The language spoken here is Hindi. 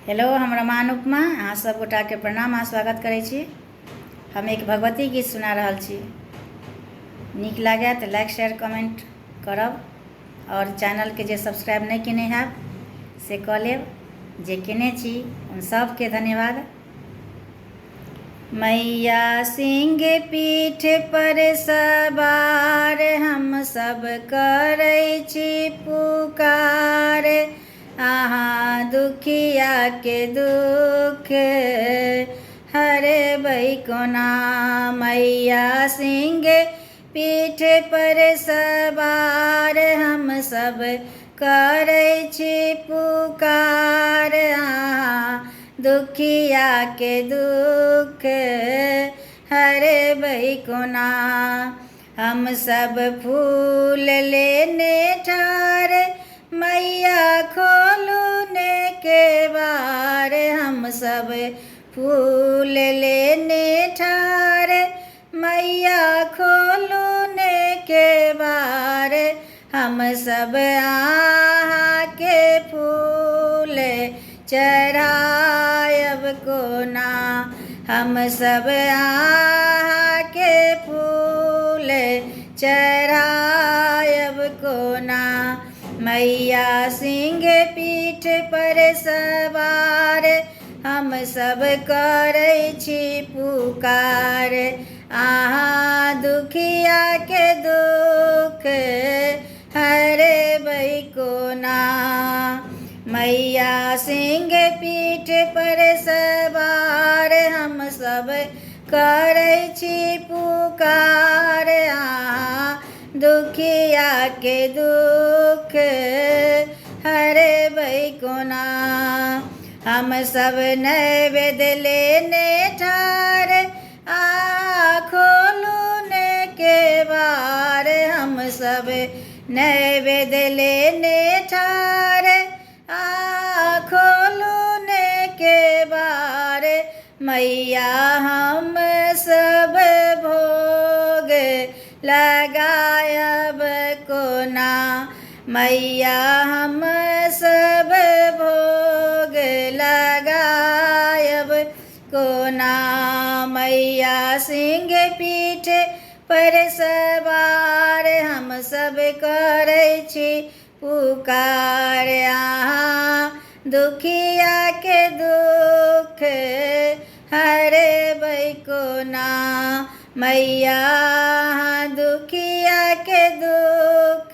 हेलो, हम रमा अनुपमा अहाँ सब गोटाके प्रणाम आ स्वागत करै छी। हम एक भगवती गीत सुना रहल छी। नीक लागे तऽ लाइक शेयर कमेंट करब और चैनलके जे सब्सक्राइब नहीं केने हैब से कऽ लेब। जे केने छी उन सबके धन्यवाद। मैया सिंह पीठ पर सवार हम सब करै छी पुकार। अहाँ दुखिया के दुख हरबै कोना। मैया सिंह पीठ पर सवार हम सब करै छी पुकार। अहाँ दुखिया के दुख हरबै कोना। हम सब फूल लेने ठार मैया खोलू ने केवार। हम सब फूल लेने ठार मैया खोलू ने केवार। हम सब आहाँ के फूल चढ़ायब कोना। हम सब आहाँ के फूल चढ़ायब कोना। मैया सिंह पीठ पर सवार हम सब करै छी पुकार। अहाँ दुखिया के दुख हरबै कोना। मैया सिंह पीठ पर सवार हम सब करै छी पुकार। अहाँ दुखिया के दुख हरबै कोना। हम सब नैवेद्य लेने ठार खोलू ने केवार। हम सब नैवेद्य लेने ठार खोलू ने केवार। मैया हम सब भोग लगायब कोना। मैया हम सब भोग लगायब कोना। मैया सिंह पीठ पर सवार हम सब करै छी पुकार। अहाँ दुखिया के दुख हरबै कोना। मैया दुखिया के दुख